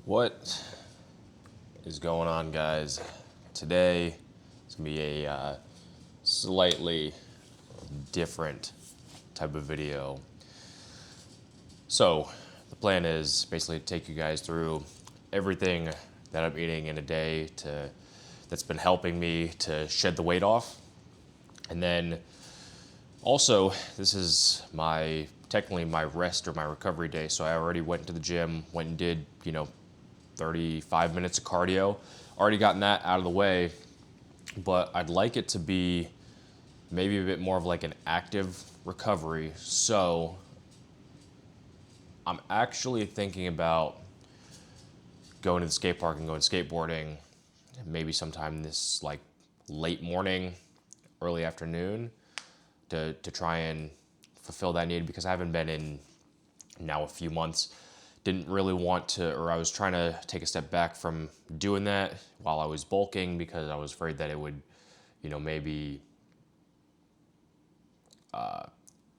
What is going on, guys? Today it's gonna be a slightly different type of video. So the plan is basically to take you guys through everything that I'm eating in a day that's been helping me to shed the weight off. And then also, this is technically my rest or my recovery day. So I already went to the gym, went and did, 35 minutes of cardio. Already gotten that out of the way, but I'd like it to be maybe a bit more of like an active recovery. So I'm actually thinking about going to the skate park and going skateboarding maybe sometime this like late morning, early afternoon to try and fulfill that need, because I haven't been in now a few months. Didn't really want to, or I was trying to take a step back from doing that while I was bulking because I was afraid that it would, maybe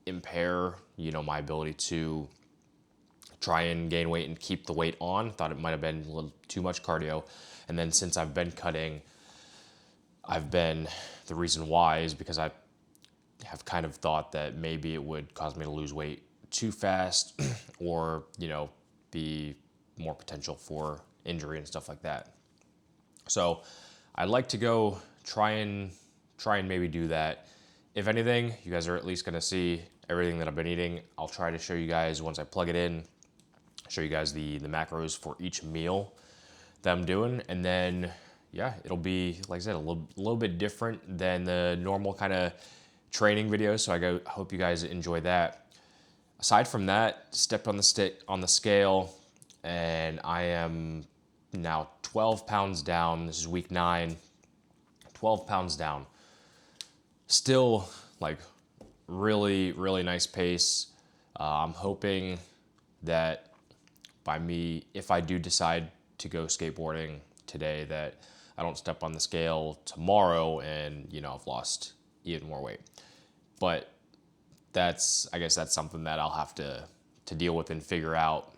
impair, my ability to try and gain weight and keep the weight on. Thought it might have been a little too much cardio. And then since I've been cutting, the reason why is because I have kind of thought that maybe it would cause me to lose weight too fast or, be more potential for injury and stuff like that. So I'd like to go try and maybe do that. If anything, you guys are at least gonna see everything that I've been eating. I'll try to show you guys once I plug it in, show you guys the macros for each meal that I'm doing. And then, yeah, it'll be, like I said, a little bit different than the normal kind of training videos. So I hope you guys enjoy that. Aside from that, stepped on the scale, and I am now 12 pounds down. This is week 9, 12 pounds down. Still, like, really, really nice pace. I'm hoping that if I do decide to go skateboarding today, that I don't step on the scale tomorrow and, I've lost even more weight. But I guess that's something that I'll have to deal with and figure out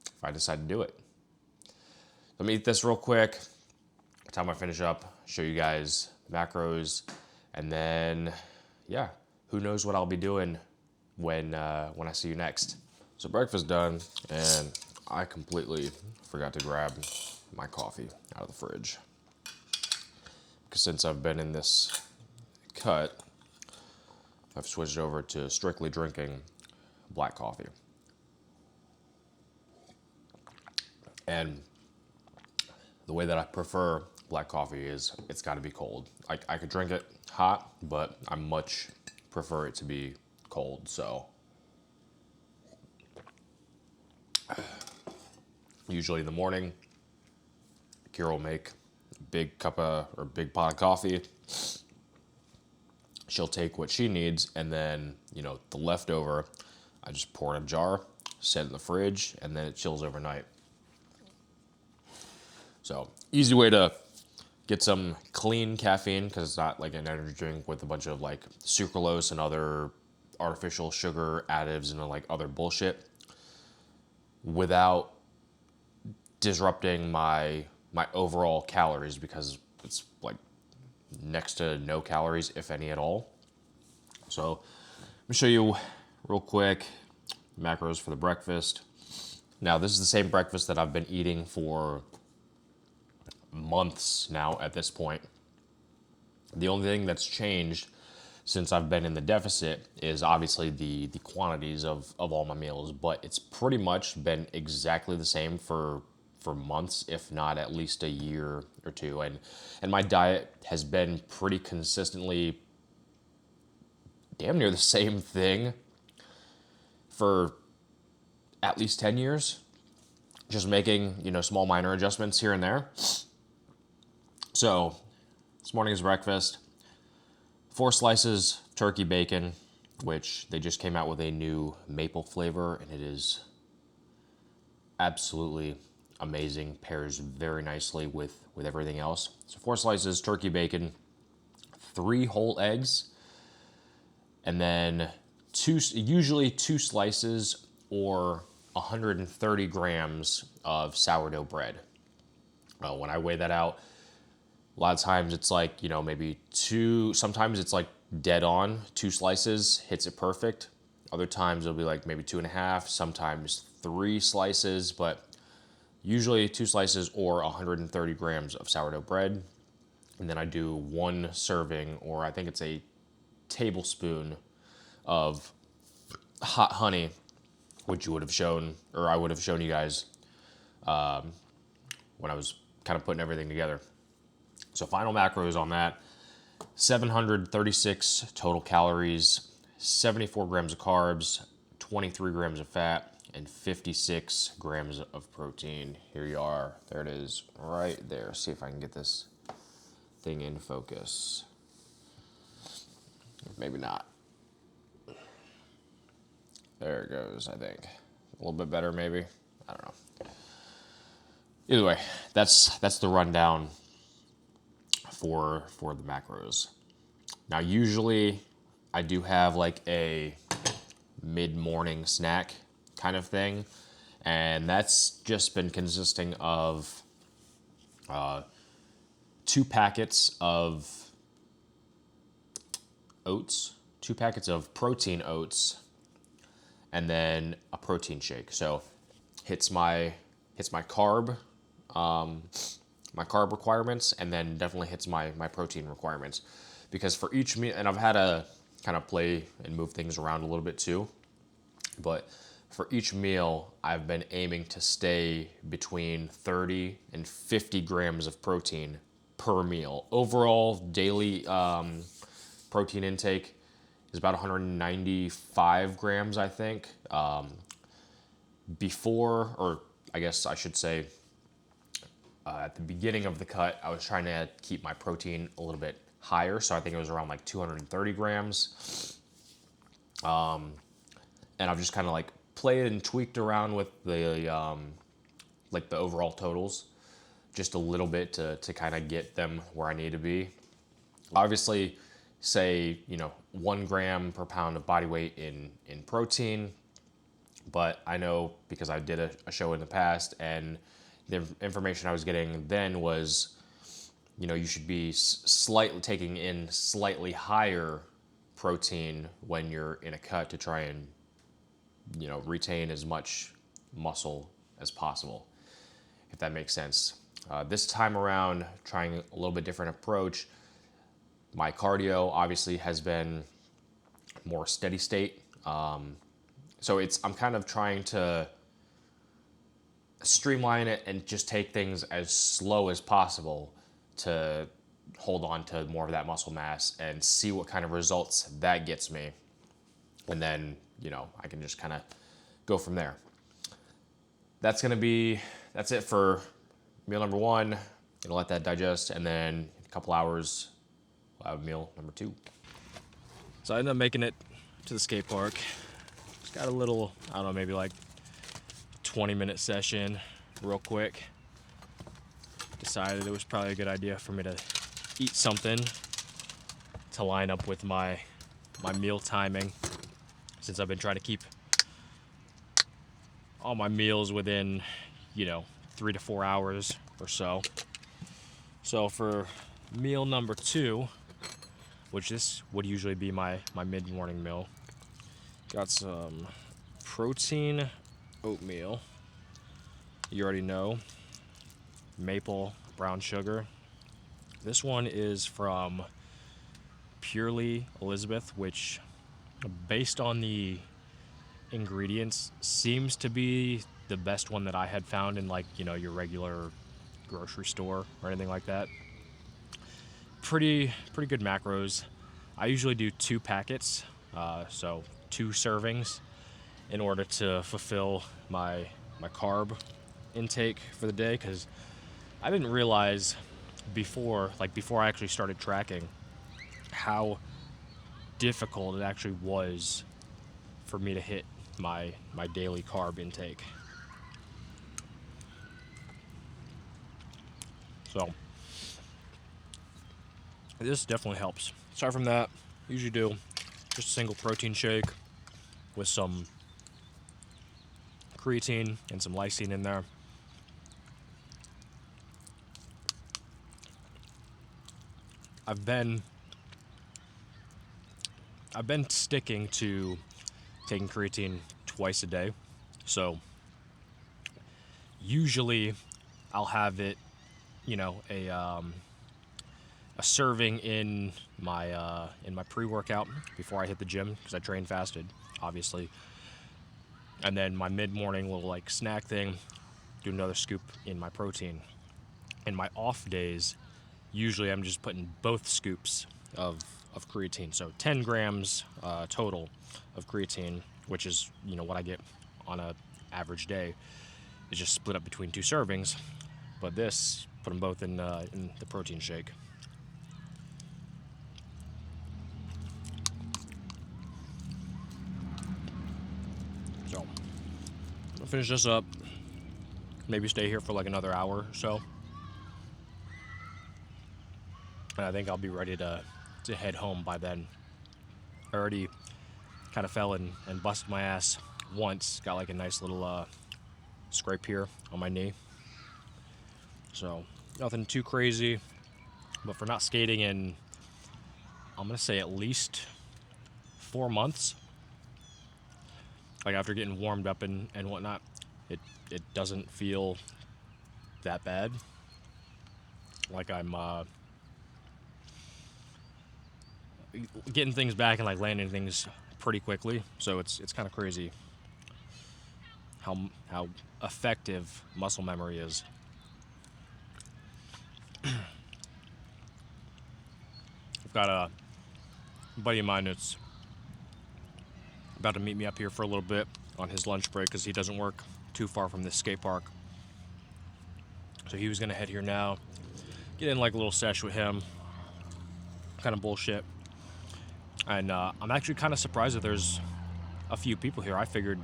if I decide to do it. Let me eat this real quick. By the time I finish up, show you guys macros, and then, yeah, who knows what I'll be doing when I see you next. So breakfast done, and I completely forgot to grab my coffee out of the fridge. Because since I've been in this cut, I've switched over to strictly drinking black coffee. And the way that I prefer black coffee is it's got to be cold. I could drink it hot, but I much prefer it to be cold. So usually in the morning, Kira will make a big pot of coffee. She'll take what she needs, and then, the leftover, I just pour in a jar, set it in the fridge, and then it chills overnight. So, easy way to get some clean caffeine, because it's not like an energy drink with a bunch of like sucralose and other artificial sugar additives and like other bullshit, without disrupting my overall calories, because it's like next to no calories, if any at all. So let me show you real quick macros for the breakfast. Now, this is the same breakfast that I've been eating for months now at this point. The only thing that's changed since I've been in the deficit is obviously the quantities of all my meals, but it's pretty much been exactly the same for months, if not at least a year or two. And my diet has been pretty consistently damn near the same thing for at least 10 years. Just making, small minor adjustments here and there. So this morning's breakfast, 4 slices turkey bacon, which they just came out with a new maple flavor, and it is absolutely amazing. Pairs very nicely with everything else. So 4 slices turkey bacon, 3 whole eggs, and then usually 2 slices or 130 grams of sourdough bread. When I weigh that out, a lot of times it's like, maybe two, sometimes it's like dead on, 2 slices hits it perfect. Other times it'll be like maybe 2.5, sometimes 3 slices, but usually 2 slices or 130 grams of sourdough bread. And then I do 1 serving, or I think it's a tablespoon of hot honey, which you would have shown, or I would have shown you guys when I was kind of putting everything together. So final macros on that: 736 total calories, 74 grams of carbs, 23 grams of fat, and 56 grams of protein. Here you are. There it is right there. See if I can get this thing in focus. Maybe not. There it goes, I think. A little bit better, maybe. I don't know. Either way, that's the rundown for the macros. Now, usually I do have like a mid-morning snack kind of thing, and that's just been consisting of 2 packets of oats, 2 packets of protein oats, and then a protein shake. So hits my carb, my carb requirements, and then definitely hits my protein requirements. Because for each meal, and I've had to kind of play and move things around a little bit too, but for each meal, I've been aiming to stay between 30 and 50 grams of protein per meal. Overall, daily protein intake is about 195 grams, I think. Before, or I guess I should say, at the beginning of the cut, I was trying to keep my protein a little bit higher, so I think it was around like 230 grams. And I've just kind of like played and tweaked around with the like the overall totals just a little bit to kind of get them where I need to be. Obviously, say 1 gram per pound of body weight in protein, but I know because I did a show in the past, and the information I was getting then was, you should be slightly taking in slightly higher protein when you're in a cut to try and retain as much muscle as possible, if that makes sense. This time around, trying a little bit different approach. My cardio obviously has been more steady state. So I'm kind of trying to streamline it and just take things as slow as possible to hold on to more of that muscle mass and see what kind of results that gets me. And then, I can just kind of go from there. That's it for meal number 1. Gonna let that digest, and then in a couple hours, we'll have meal number 2. So I ended up making it to the skate park. Just got a little, I don't know, maybe like 20-minute session, real quick. Decided it was probably a good idea for me to eat something to line up with my meal timing, since I've been trying to keep all my meals within 3 to 4 hours or so. So for meal number 2, which this would usually be my mid-morning meal, got some protein oatmeal. You already know, maple brown sugar. This one is from Purely Elizabeth, which, based on the ingredients, seems to be the best one that I had found in your regular grocery store or anything like that. Pretty good macros. I usually do 2 packets, so 2 servings, in order to fulfill my carb intake for the day, because I didn't realize before I actually started tracking how difficult it actually was for me to hit my daily carb intake. So this definitely helps. Aside from that, usually do just a single protein shake with some creatine and some lysine in there. I've been sticking to taking creatine twice a day. So usually I'll have it, a serving in my pre-workout before I hit the gym, because I train fasted, obviously. And then my mid-morning little like snack thing, do another scoop in my protein. In my off days, usually I'm just putting both scoops of creatine. So 10 grams total of creatine, which is, what I get on a average day, is just split up between 2 servings. But this, put them both in the protein shake. So, I'll finish this up. Maybe stay here for like another hour or so. And I think I'll be ready to head home by then. I already kind of fell and busted my ass once. Got like a nice little scrape here on my knee. So, nothing too crazy. But for not skating in, I'm going to say at least 4 months, like after getting warmed up and whatnot, it doesn't feel that bad. Like I'm getting things back and like landing things pretty quickly. So it's kind of crazy how effective muscle memory is. I've got a buddy of mine that's about to meet me up here for a little bit on his lunch break, because he doesn't work too far from this skate park. So he was gonna head here now, get in like a little sesh with him, kind of bullshit. And I'm actually kind of surprised that there's a few people here. I figured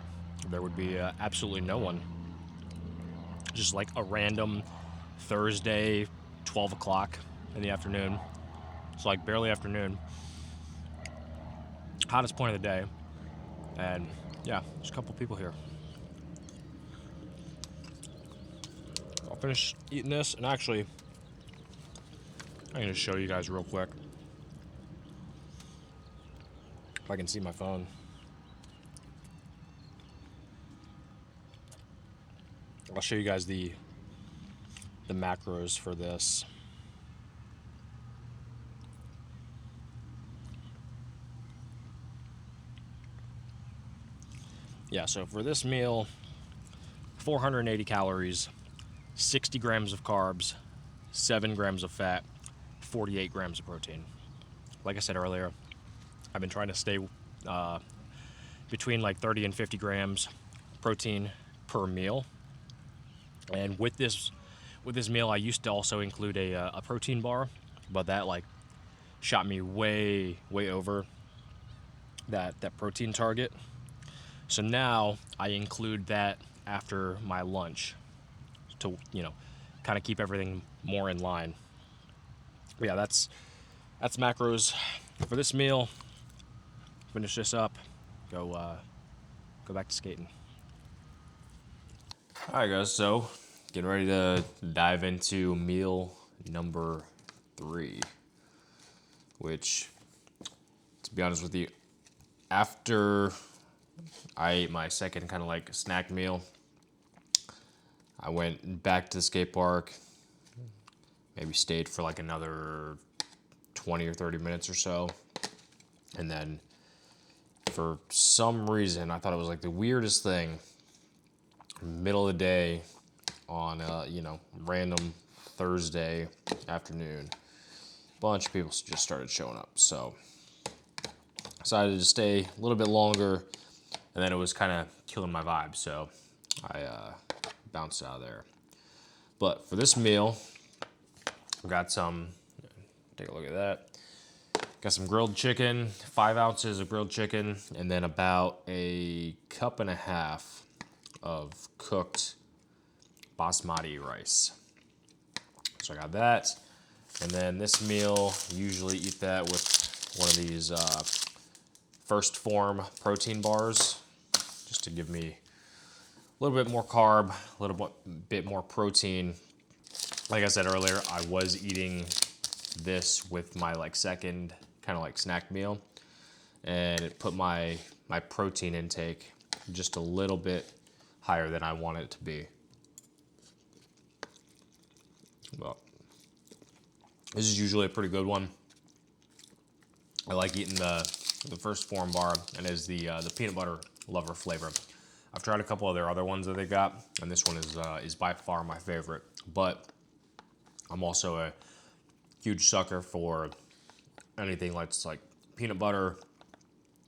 there would be absolutely no one. Just like a random Thursday, 12 o'clock in the afternoon. It's like barely afternoon. Hottest point of the day. And yeah, there's a couple people here. I'll finish eating this, and actually, I'm going to show you guys real quick. If I can see my phone. I'll show you guys the macros for this. Yeah, so for this meal, 480 calories, 60 grams of carbs, 7 grams of fat, 48 grams of protein. Like I said earlier, I've been trying to stay between like 30 and 50 grams protein per meal. And with this meal, I used to also include a protein bar, but that like shot me way over that protein target. So now I include that after my lunch to, kind of keep everything more in line. But yeah, that's macros for this meal. Finish this up, go back to skating. All right, guys. So, getting ready to dive into meal number 3, which, to be honest with you, after I ate my second kind of like snack meal, I went back to the skate park, maybe stayed for like another 20 or 30 minutes or so. And then for some reason, I thought it was like the weirdest thing, middle of the day on a, random Thursday afternoon, a bunch of people just started showing up. So decided to stay a little bit longer, and then it was kind of killing my vibe. So I bounced out of there. But for this meal, I got some, take a look at that. Got some grilled chicken, 5 ounces of grilled chicken, and then about a cup and a half of cooked basmati rice. So I got that. And then this meal, usually eat that with one of these First Form protein bars, just to give me little bit more carb, a little bit more protein. Like I said earlier, I was eating this with my like second kind of like snack meal, and it put my protein intake just a little bit higher than I want it to be. Well, this is usually a pretty good one. I like eating the 1st Phorm bar, and is the peanut butter lover flavor. I've tried a couple of their other ones that they got, and this one is by far my favorite. But I'm also a huge sucker for anything that's like peanut butter.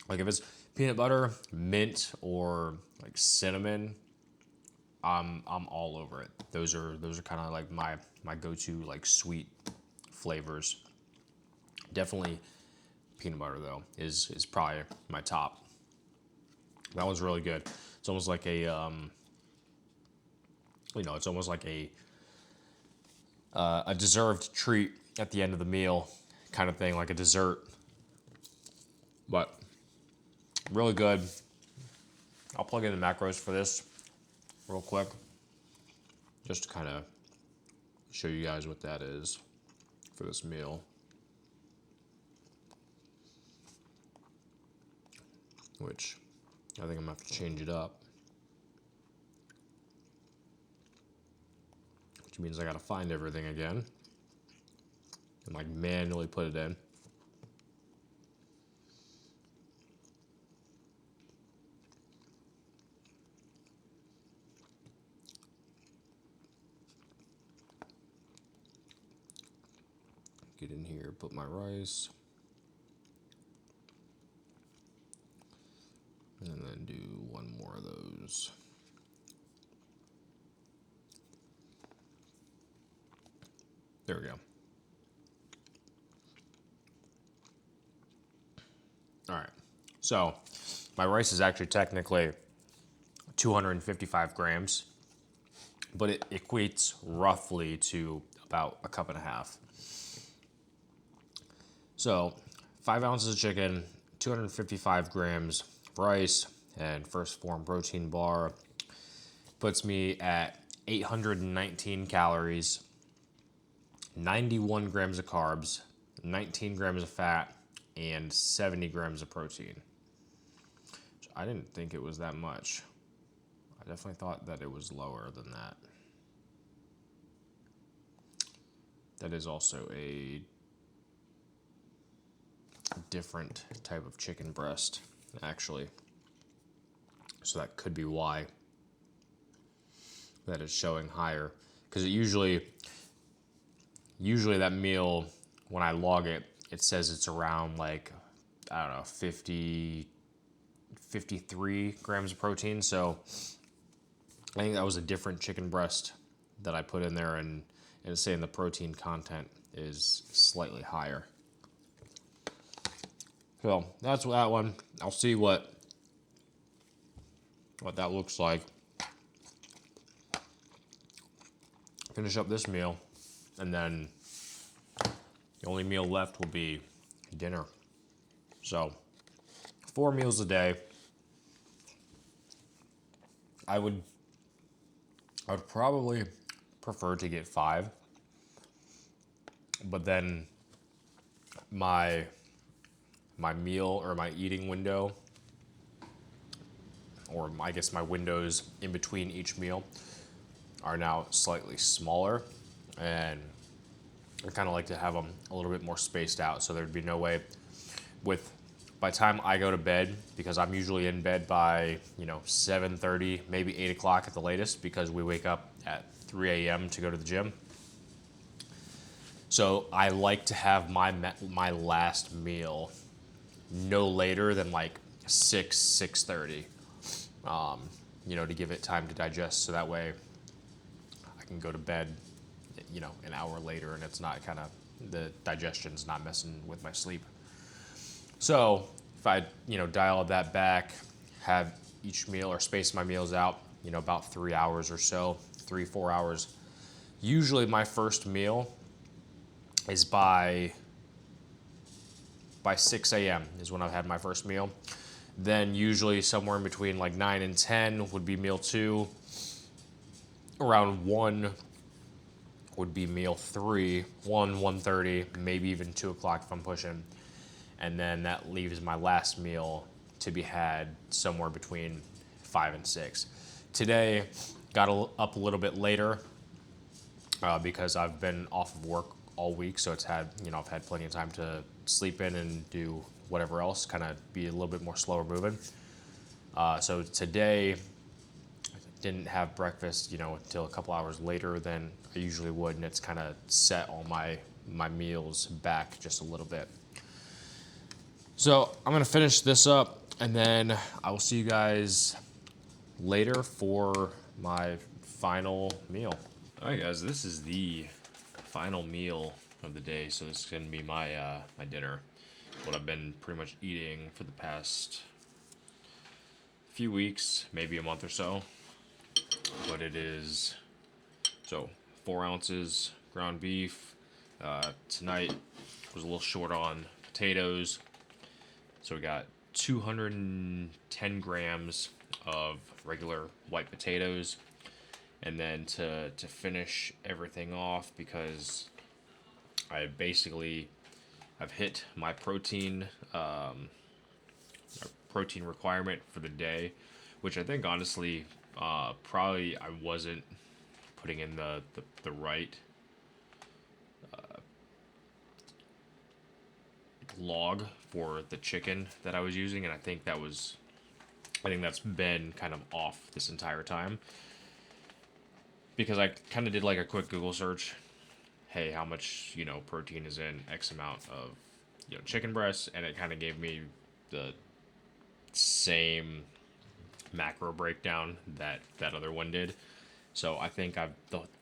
Like if it's peanut butter, mint, or like cinnamon, I'm all over it. Those are kind of like my go-to like sweet flavors. Definitely peanut butter though is probably my top. That one's really good. It's almost like a it's almost like a deserved treat at the end of the meal kind of thing, like a dessert. But really good. I'll plug in the macros for this real quick, just to kind of show you guys what that is for this meal. Which I think I'm gonna have to change it up. Which means I gotta find everything again and like manually put it in. Get in here, put my rice. And then do one more of those. There we go. All right. So my rice is actually technically 255 grams, but it equates roughly to about a cup and a half. So 5 ounces of chicken, 255 grams of rice, and 1st Phorm protein bar puts me at 819 calories, 91 grams of carbs, 19 grams of fat, and 70 grams of protein. I didn't think it was that much. I definitely thought that it was lower than that. That is also a different type of chicken breast, actually. So that could be why that is showing higher. Because it usually that meal, when I log it, it says it's around like, I don't know, 53 grams of protein. So I think that was a different chicken breast that I put in there, and it's saying the protein content is slightly higher. So that's that one. I'll see what that looks like. Finish up this meal, and then the only meal left will be dinner. So 4 meals a day. I would probably prefer to get 5, but then my meal or my eating window, or I guess my windows in between each meal, are now slightly smaller, and I kind of like to have them a little bit more spaced out, so there'd be no way by the time I go to bed, because I'm usually in bed by 7:30, maybe 8 o'clock at the latest, because we wake up at 3 a.m. to go to the gym. So I like to have my last meal no later than like 6:30, to give it time to digest, so that way I can go to bed, an hour later, and it's not the digestion's not messing with my sleep. So if I, dial that back, have each meal or space my meals out, about 3 hours or so, 3-4 hours. Usually my first meal is by 6 a.m. is when I've had my first meal. Then usually somewhere in between like 9 and 10 would be meal 2. around 1 would be meal 3, 1:30, maybe even 2 o'clock if I'm pushing. And then that leaves my last meal to be had somewhere between 5 and 6. Today, got up a little bit later because I've been off of work all week, so I've had plenty of time to sleep in and do whatever else, kind of be a little bit more slower moving. So today, didn't have breakfast, until a couple hours later than I usually would, and it's kind of set all my meals back just a little bit. So I'm gonna finish this up, and then I will see you guys later for my final meal. All right, guys, this is the final meal of the day. So this is gonna be my my dinner. What I've been pretty much eating for the past few weeks, maybe a month or so. But it is 4 ounces ground beef. Tonight was a little short on potatoes, so we got 210 grams of regular white potatoes, and then to finish everything off, because I've hit my protein requirement for the day, which I think honestly probably I wasn't putting in the right log for the chicken that I was using, and I think that's been kind of off this entire time, because I kind of did like a quick Google search. Hey, how much protein is in X amount of chicken breasts, and it kind of gave me the same macro breakdown that other one did. So I think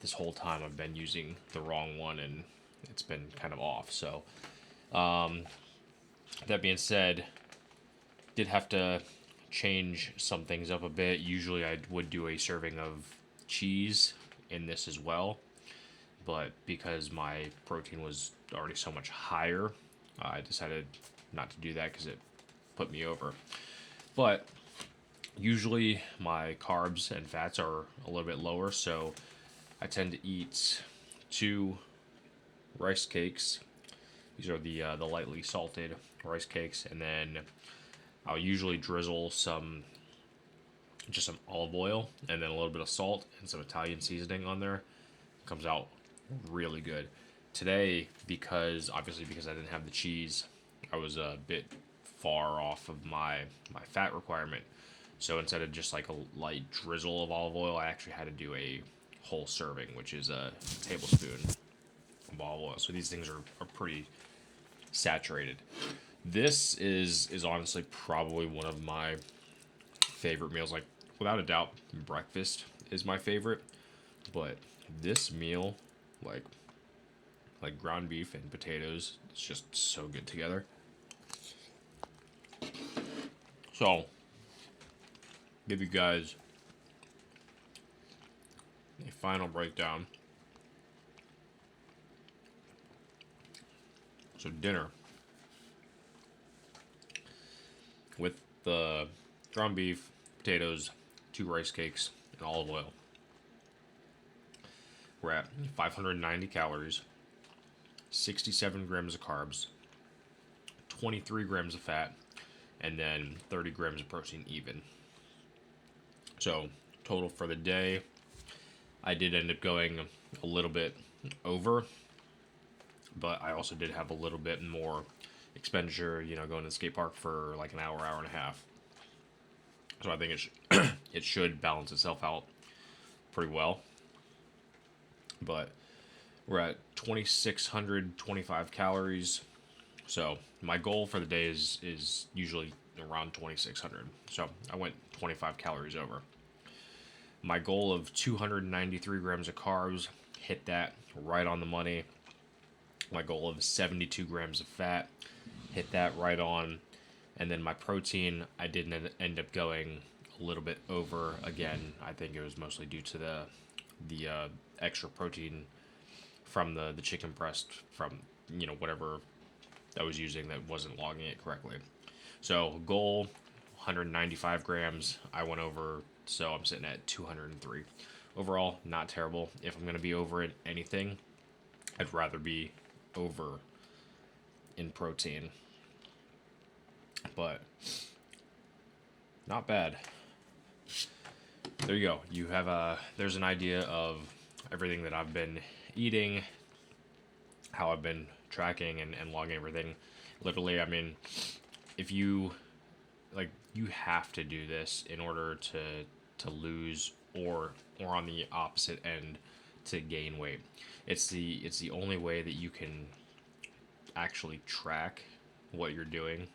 this whole time I've been using the wrong one, and it's been kind of off. So that being said, did have to change some things up a bit. Usually I would do a serving of cheese in this as well, but because my protein was already so much higher, I decided not to do that because it put me over. But usually my carbs and fats are a little bit lower, so I tend to eat 2 rice cakes. These are the lightly salted rice cakes, and then I'll usually drizzle some olive oil and then a little bit of salt and some Italian seasoning on there. It comes out really good. Today, because I didn't have the cheese, I was a bit far off of my fat requirement. So instead of just like a light drizzle of olive oil, I actually had to do a whole serving, which is a tablespoon of olive oil. So these things are pretty saturated. This is honestly probably one of my favorite meals. Like, without a doubt, breakfast is my favorite. But this meal, like ground beef and potatoes, it's just so good together. So, give you guys a final breakdown. So dinner, with the ground beef, potatoes, 2 rice cakes, and olive oil, we're at 590 calories, 67 grams of carbs, 23 grams of fat, and then 30 grams of protein even. So total for the day, I did end up going a little bit over, but I also did have a little bit more expenditure, going to the skate park for like an hour and a half. So I think it should balance itself out pretty well. But we're at 2,625 calories. So my goal for the day is usually around 2,600. So I went 25 calories over. My goal of 293 grams of carbs, hit that right on the money. My goal of 72 grams of fat, hit that right on. And then my protein, I did end up going a little bit over again. I think it was mostly due to the extra protein from the chicken breast, from whatever I was using that wasn't logging it correctly. So goal 195 grams. I went over, so I'm sitting at 203 overall, not terrible. If I'm gonna be over in anything, I'd rather be over in protein, but not bad. There you go. You have there's an idea of everything that I've been eating, how I've been tracking and logging everything. Literally, I mean, if you like, you have to do this in order to lose, or on the opposite end, to gain weight. It's the only way that you can actually track what you're doing,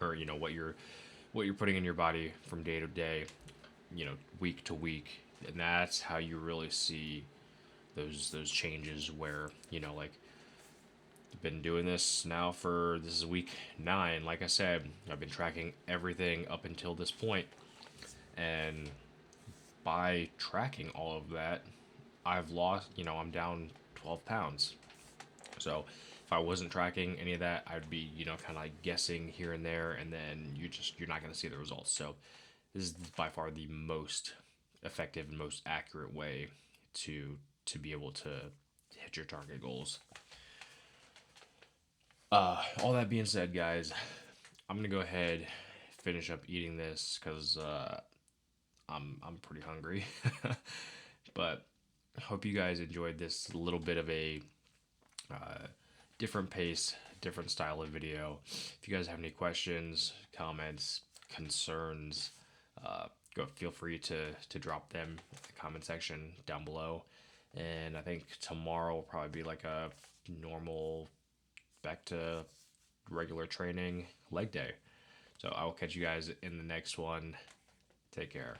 or what you're putting in your body from day to day, week to week, and that's how you really see those changes. Where like, I've been doing this now for, this is week 9. Like I said, I've been tracking everything up until this point, and by tracking all of that, I've lost, I'm down 12 pounds. So if I wasn't tracking any of that, I'd be, kind of like guessing here and there, and then you're not going to see the results. So this is by far the most effective and most accurate way to be able to hit your target goals. All that being said, guys, I'm gonna go ahead, finish up eating this, because I'm pretty hungry. But I hope you guys enjoyed this little bit of a different pace, different style of video. If you guys have any questions, comments, concerns, go feel free to drop them in the comment section down below. And I think tomorrow will probably be like a normal, back to regular training leg day. So I will catch you guys in the next one. Take care.